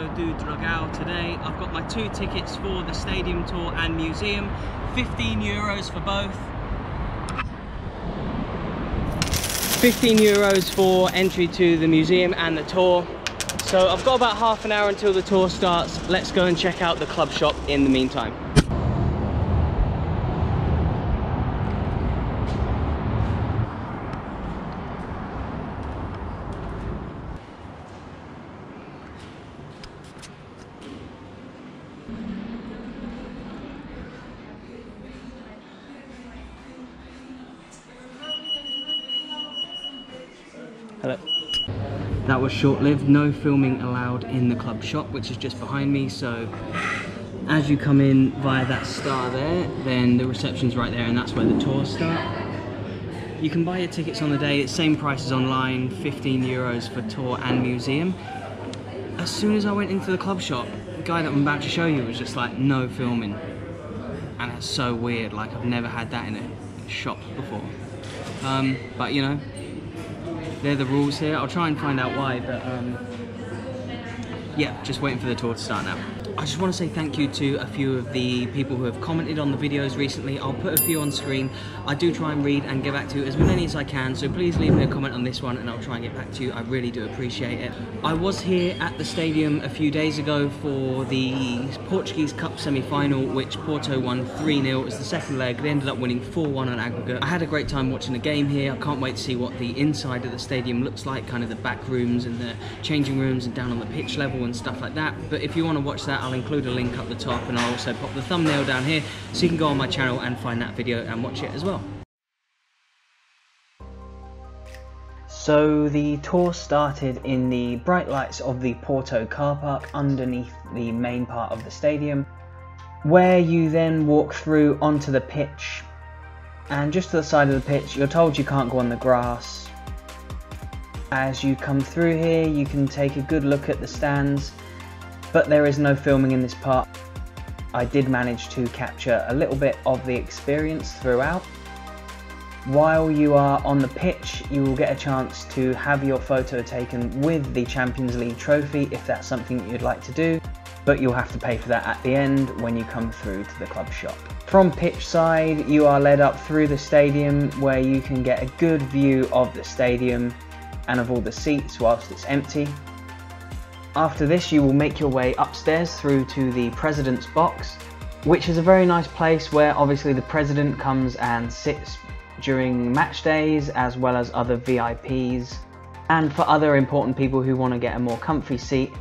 Estadio Do Dragao today. I've got my 2 tickets for the stadium tour and museum, €15 for both. €15 for entry to the museum and the tour. So I've got about half an hour until the tour starts. Let's go and check out the club shop in the meantime. Hello. That was short-lived. No filming allowed in the club shop, which is just behind me. So as you come in via that star there, then the reception's right there, and that's where the tours start. You can buy your tickets on the day. It's same price as online, €15 for tour and museum. As soon as I went into the club shop, the guy that I'm about to show you was just like, no filming. And it's so weird, like I've never had that in a shop before. But you know, they're the rules here. I'll try and find out why, but yeah, just waiting for the tour to start now. I just want to say thank you to a few of the people who have commented on the videos recently. I'll put a few on screen. I do try and read and get back to as many as I can, so please leave me a comment on this one and I'll try and get back to you. I really do appreciate it. I was here at the stadium a few days ago for the Portuguese Cup semi-final, which Porto won 3-0. It was the second leg. They ended up winning 4-1 on aggregate. I had a great time watching the game here. I can't wait to see what the inside of the stadium looks like, kind of the back rooms and the changing rooms and down on the pitch level and stuff like that. But if you want to watch that, I'll include a link up the top, and I'll also pop the thumbnail down here so you can go on my channel and find that video and watch it as well. So the tour started in the bright lights of the Porto car park underneath the main part of the stadium, where you then walk through onto the pitch, and just to the side of the pitch you're told you can't go on the grass. As you come through here you can take a good look at the stands, but there is no filming in this part. I did manage to capture a little bit of the experience throughout. While you are on the pitch, you will get a chance to have your photo taken with the Champions League trophy if that's something that you'd like to do, but you'll have to pay for that at the end when you come through to the club shop. From pitch side, you are led up through the stadium where you can get a good view of the stadium and of all the seats whilst it's empty. After this you will make your way upstairs through to the President's Box, which is a very nice place where obviously the President comes and sits during match days, as well as other VIPs and for other important people who want to get a more comfy seat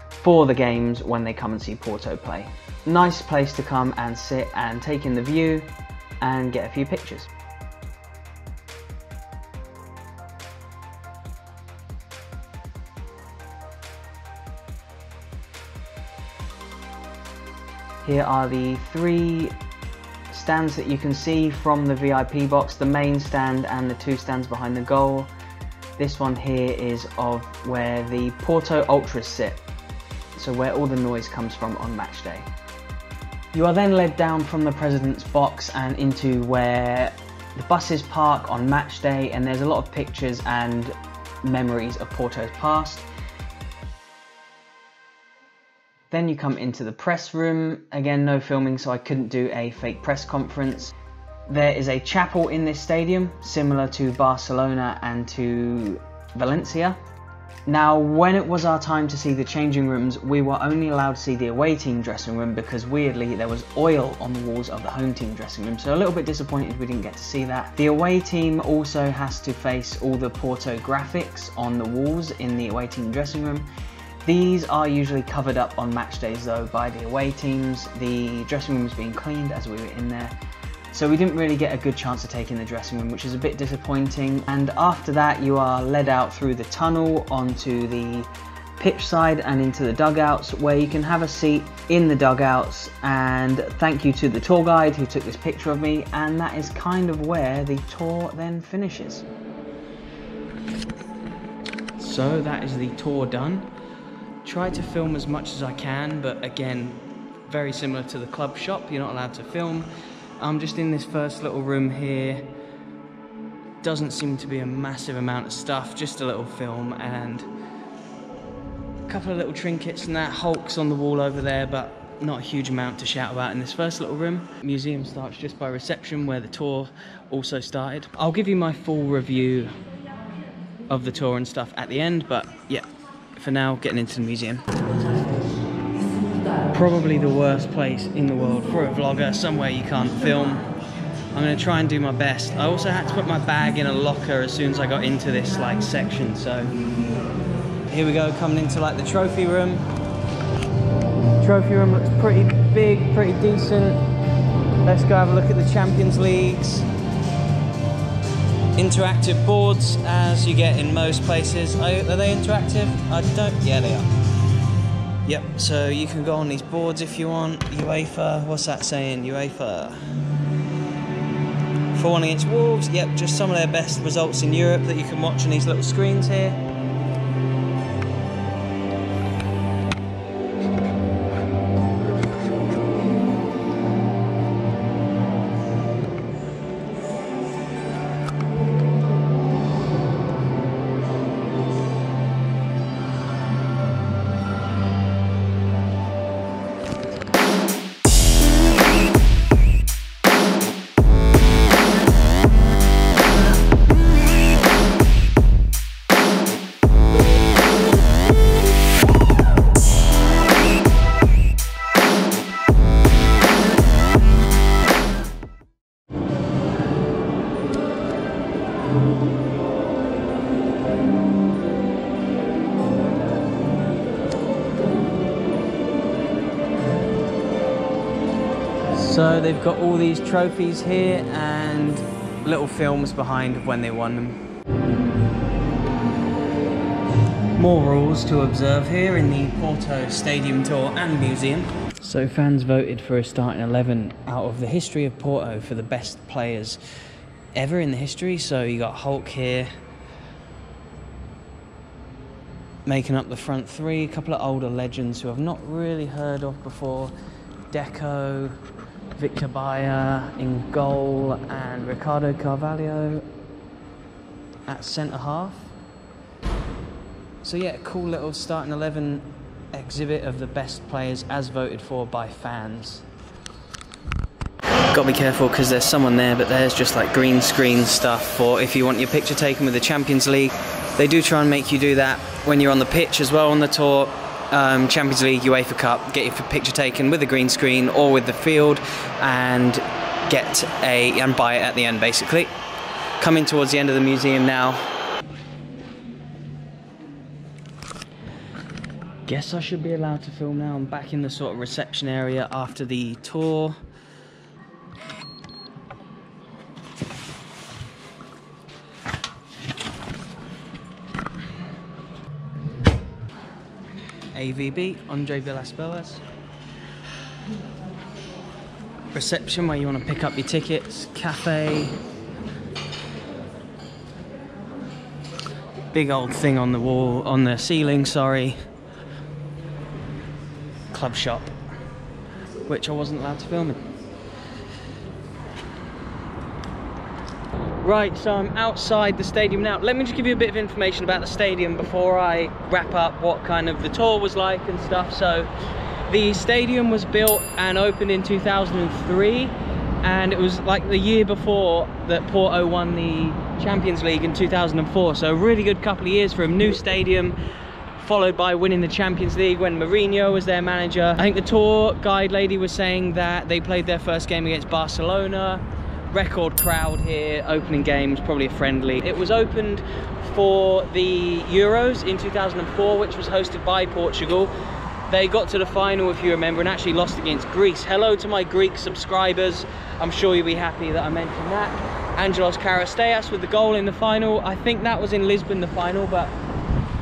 for the games when they come and see Porto play. Nice place to come and sit and take in the view and get a few pictures. Here are the 3 stands that you can see from the VIP box, the main stand and the 2 stands behind the goal. This one here is of where the Porto Ultras sit, so where all the noise comes from on match day. You are then led down from the President's Box and into where the buses park on match day, and there's a lot of pictures and memories of Porto's past. Then you come into the press room. Again, no filming, so I couldn't do a fake press conference. There is a chapel in this stadium, similar to Barcelona and to Valencia. Now, when it was our time to see the changing rooms, we were only allowed to see the away team dressing room because weirdly there was oil on the walls of the home team dressing room, so a little bit disappointed we didn't get to see that. The away team also has to face all the Porto graphics on the walls in the away team dressing room. These are usually covered up on match days though by the away teams. The dressing room was being cleaned as we were in there, so we didn't really get a good chance to take in the dressing room, which is a bit disappointing. And after that you are led out through the tunnel onto the pitch side and into the dugouts, where you can have a seat in the dugouts. And thank you to the tour guide who took this picture of me, and that is kind of where the tour then finishes. So that is the tour done. Try to film as much as I can, but again, very similar to the club shop, you're not allowed to film. I'm just in this first little room here. Doesn't seem to be a massive amount of stuff, just a little film, and couple of little trinkets and that. Hulk's on the wall over there, but not a huge amount to shout about in this first little room. Museum starts just by reception, where the tour also started. I'll give you my full review of the tour and stuff at the end, but yeah, for now, getting into the museum. Probably the worst place in the world for a vlogger, somewhere you can't film. I'm gonna try and do my best. I also had to put my bag in a locker as soon as I got into this like section, so here we go, coming into like the trophy room. Trophy room looks pretty big, pretty decent. Let's go have a look at the Champions Leagues. Interactive boards, as you get in most places. Are they interactive? I don't, yeah they are. Yep, so you can go on these boards if you want. UEFA, what's that saying? UEFA. 4-1 against Wolves, yep, just some of their best results in Europe that you can watch on these little screens here. So they've got all these trophies here and little films behind of when they won them. More rules to observe here in the Porto Stadium Tour and Museum. So fans voted for a starting 11 out of the history of Porto for the best players ever in the history. So you got Hulk here making up the front three, a couple of older legends who I've not really heard of before. Deco, Victor Bayer in goal, and Ricardo Carvalho at centre half. So yeah, cool little starting 11 exhibit of the best players as voted for by fans. Got to be careful because there's someone there, but there's just like green screen stuff for if you want your picture taken with the Champions League. They do try and make you do that when you're on the pitch as well on the tour. Champions League, UEFA Cup, get your picture taken with the green screen or with the field and buy it at the end basically. Coming towards the end of the museum now. Guess I should be allowed to film now. I'm back in the sort of reception area after the tour. AVB, Andre Villas-Boas. Reception where you want to pick up your tickets. Cafe. Big old thing on the wall, on the ceiling, sorry. Club shop, which I wasn't allowed to film in. Right, so I'm outside the stadium now. Let me just give you a bit of information about the stadium before I wrap up what kind of the tour was like and stuff. So the stadium was built and opened in 2003, and it was like the year before that Porto won the Champions League in 2004. So a really good couple of years for a new stadium, followed by winning the Champions League when Mourinho was their manager. I think the tour guide lady was saying that they played their first game against Barcelona. Record crowd here, opening games, probably a friendly. It was opened for the Euros in 2004, which was hosted by Portugal. They got to the final, if you remember, and actually lost against Greece. Hello to my Greek subscribers. I'm sure you'll be happy that I mentioned that. Angelos Karasteas with the goal in the final. I think that was in Lisbon, the final, but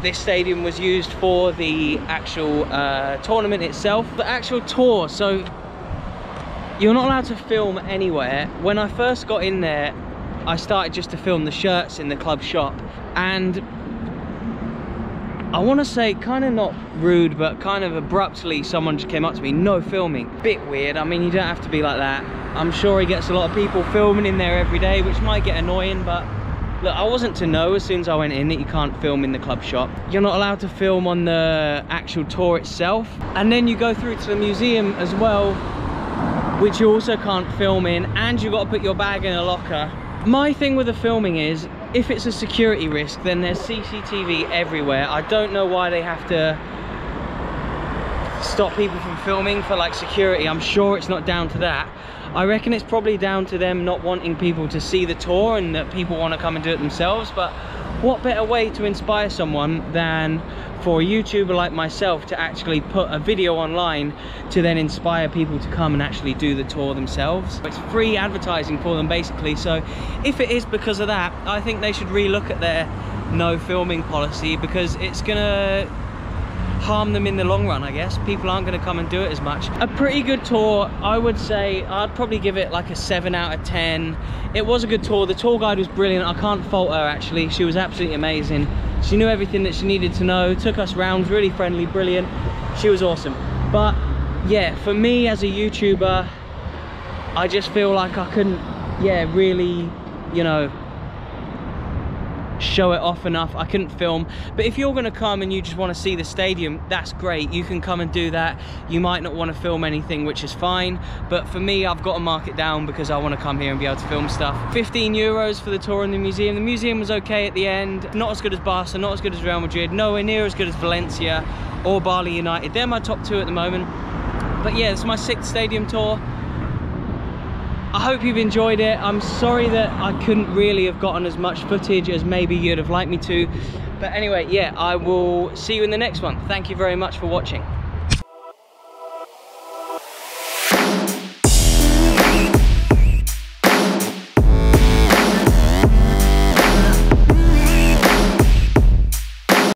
this stadium was used for the actual tournament itself. The actual tour, so you're not allowed to film anywhere. When I first got in there, I started just to film the shirts in the club shop, and I want to say, kind of not rude, but kind of abruptly, someone just came up to me, no filming. Bit weird. I mean, you don't have to be like that. I'm sure he gets a lot of people filming in there every day, which might get annoying, but Look, I wasn't to know as soon as I went in that you can't film in the club shop. You're not allowed to film on the actual tour itself. And then you go through to the museum as well, which you also can't film in, and you've got to put your bag in a locker. My thing with the filming is, if it's a security risk, then there's CCTV everywhere. I don't know why they have to stop people from filming for like security. I'm sure it's not down to that. I reckon it's probably down to them not wanting people to see the tour and that people want to come and do it themselves. But what better way to inspire someone than for a YouTuber like myself to actually put a video online to then inspire people to come and actually do the tour themselves. It's free advertising for them basically. So if it is because of that, I think they should relook at their no filming policy, because it's gonna harm them in the long run. I guess people aren't going to come and do it as much. A pretty good tour, I would say. I'd probably give it like a 7 out of 10. It was a good tour. The tour guide was brilliant. I can't fault her actually. She was absolutely amazing. She knew everything that she needed to know, took us round, really friendly, brilliant. She was awesome. But yeah, for me as a YouTuber, I just feel like I couldn't, really, you know, show it off enough. I couldn't film. But if you're going to come and you just want to see the stadium, that's great. You can come and do that. You might not want to film anything, which is fine, but for me, I've got to mark it down because I want to come here and be able to film stuff. 15 euros for the tour in the museum. The museum was okay at the end. Not as good as Barca, not as good as Real Madrid, nowhere near as good as Valencia or Bali United. They're my top 2 at the moment. But yeah, it's my 6th stadium tour. I hope you've enjoyed it. I'm sorry that I couldn't really have gotten as much footage as maybe you'd have liked me to. But anyway, yeah, I will see you in the next one. Thank you very much for watching.